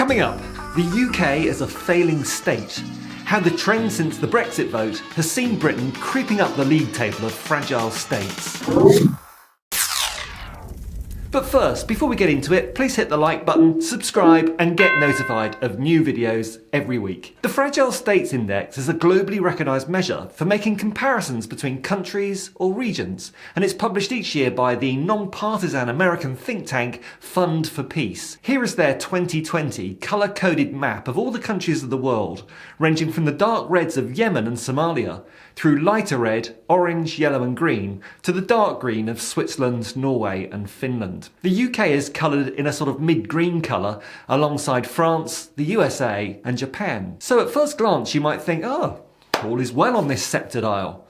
Coming up, the UK as a failing state. How the trend since the Brexit vote has seen Britain creeping up the league table of fragile states. But first, before we get into it, please hit the like button, subscribe, and get notified of new videos every week. The Fragile States Index is a globally recognised measure for making comparisons between countries or regions, and it's published each year by the non-partisan American think tank Fund for Peace. Here is their 2020 colour-coded map of all the countries of the world, ranging from the dark reds of Yemen and Somalia, through lighter red, orange, yellow and green, to the dark green of Switzerland, Norway and Finland. The UK is coloured in a sort of mid-green colour alongside France, the USA and Japan. So at first glance you might think, oh, all is well on this sceptred isle.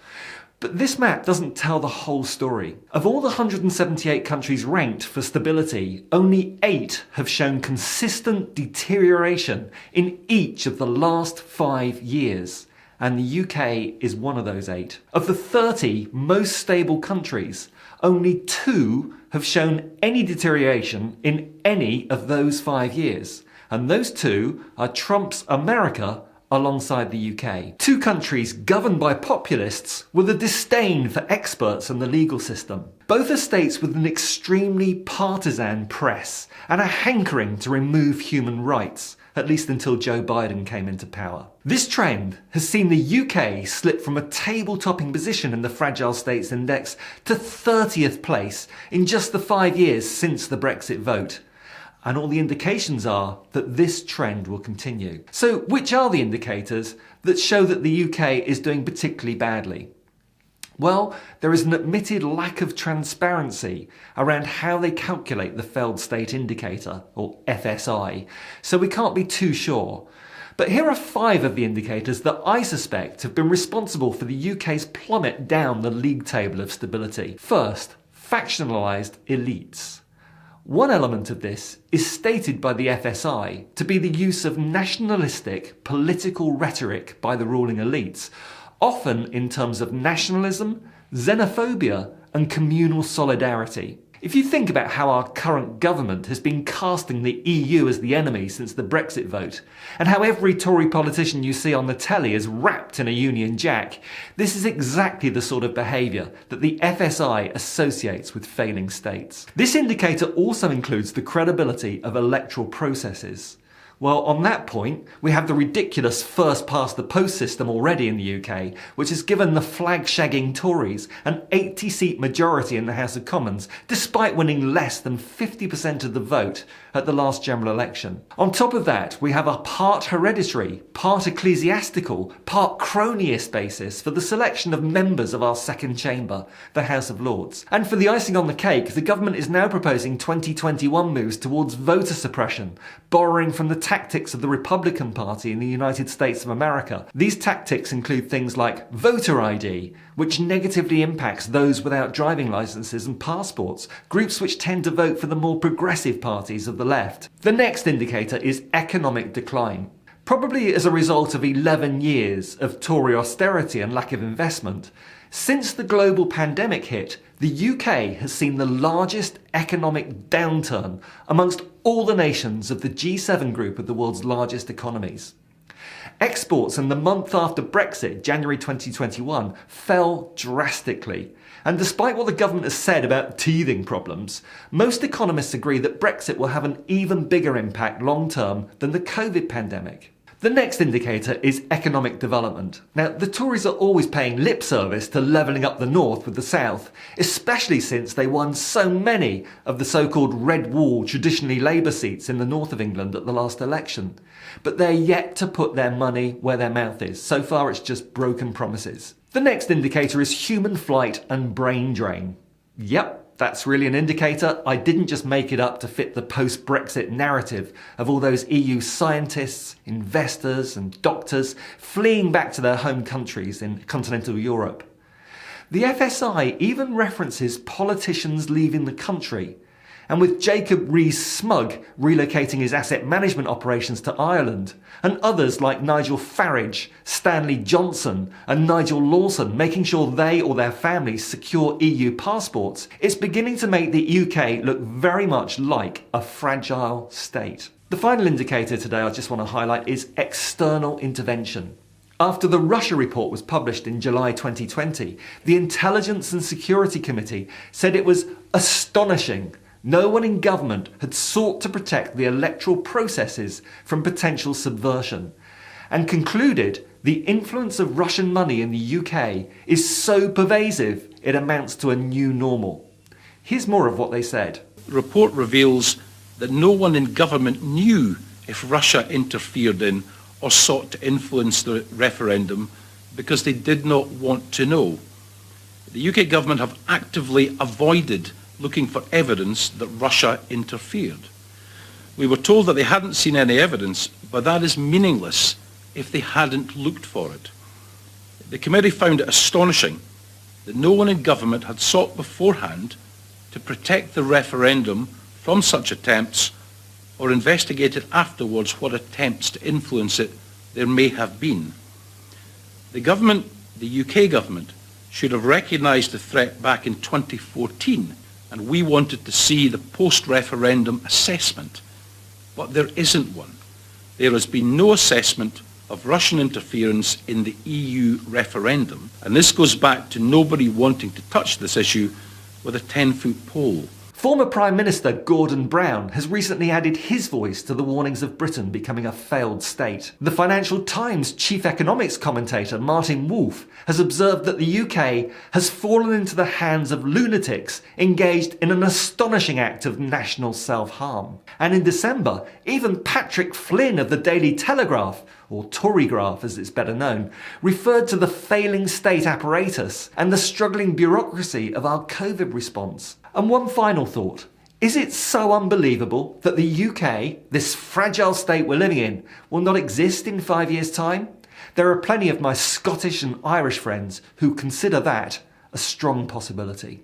But this map doesn't tell the whole story. Of all the 178 countries ranked for stability, only 8 have shown consistent deterioration in each of the last 5 years. And the UK is one of those 8. Of the 30 most stable countries, only 2 have shown any deterioration in any of those 5 years. And those 2 are Trump's America alongside the UK. 2 countries governed by populists with a disdain for experts and the legal system. Both are states with an extremely partisan press and a hankering to remove human rights, at least until Joe Biden came into power. This trend has seen the UK slip from a table-topping position in the Fragile States Index to 30th place in just the 5 years since the Brexit vote. And all the indications are that this trend will continue. So which are the indicators that show that the UK is doing particularly badly? Well, there is an admitted lack of transparency around how they calculate the Failed State Indicator, or FSI, so we can't be too sure. But here are 5 of the indicators that I suspect have been responsible for the UK's plummet down the league table of stability. First, factionalised elites. One element of this is stated by the FSI to be the use of nationalistic political rhetoric by the ruling elites, often in terms of nationalism, xenophobia and communal solidarity. If you think about how our current government has been casting the EU as the enemy since the Brexit vote, and how every Tory politician you see on the telly is wrapped in a Union Jack, this is exactly the sort of behaviour that the FSI associates with failing states. This indicator also includes the credibility of electoral processes. Well, on that point, we have the ridiculous first-past-the-post system already in the UK, which has given the flag-shagging Tories an 80-seat majority in the House of Commons, despite winning less than 50% of the vote at the last general election. On top of that, we have a part hereditary, part ecclesiastical, part cronyist basis for the selection of members of our second chamber, the House of Lords. And for the icing on the cake, the government is now proposing 2021 moves towards voter suppression, borrowing from the tactics of the Republican Party in the United States of America. These tactics include things like voter ID, which negatively impacts those without driving licenses and passports, groups which tend to vote for the more progressive parties of the left. The next indicator is economic decline. Probably as a result of 11 years of Tory austerity and lack of investment, since the global pandemic hit, the UK has seen the largest economic downturn amongst all the nations of the G7 group of the world's largest economies. Exports in the month after Brexit, January 2021, fell drastically. And despite what the government has said about teething problems, most economists agree that Brexit will have an even bigger impact long-term than the COVID pandemic. The next indicator is economic development. Now, the Tories are always paying lip service to levelling up the north with the south, especially since they won so many of the so-called red wall, traditionally Labour seats in the north of England at the last election. But they're yet to put their money where their mouth is. So far, it's just broken promises. The next indicator is human flight and brain drain. Yep. That's really an indicator. I didn't just make it up to fit the post-Brexit narrative of all those EU scientists, investors and doctors fleeing back to their home countries in continental Europe. The FSI even references politicians leaving the country, and with Jacob Rees-Mogg relocating his asset management operations to Ireland, and others like Nigel Farage, Stanley Johnson and Nigel Lawson making sure they or their families secure EU passports, it's beginning to make the UK look very much like a fragile state. The final indicator today I just want to highlight is external intervention. After the Russia report was published in July 2020, the Intelligence and Security Committee said it was astonishing no one in government had sought to protect the electoral processes from potential subversion, and concluded the influence of Russian money in the UK is so pervasive it amounts to a new normal. Here's more of what they said. The report reveals that no one in government knew if Russia interfered in or sought to influence the referendum because they did not want to know. The UK government have actively avoided looking for evidence that Russia interfered. We were told that they hadn't seen any evidence, but that is meaningless if they hadn't looked for it. The committee found it astonishing that no one in government had sought beforehand to protect the referendum from such attempts or investigated afterwards what attempts to influence it there may have been. The government, the UK government, should have recognised the threat back in 2014, and we wanted to see the post-referendum assessment. But there isn't one. There has been no assessment of Russian interference in the EU referendum, and this goes back to nobody wanting to touch this issue with a 10-foot pole. Former Prime Minister Gordon Brown has recently added his voice to the warnings of Britain becoming a failed state. The Financial Times chief economics commentator Martin Wolf has observed that the UK has fallen into the hands of lunatics engaged in an astonishing act of national self-harm. And in December, even Patrick Flynn of the Daily Telegraph, or Torygraph as it's better known, referred to the failing state apparatus and the struggling bureaucracy of our COVID response. And one final thought. Is it so unbelievable that the UK, this fragile state we're living in, will not exist in 5 years' time? There are plenty of my Scottish and Irish friends who consider that a strong possibility.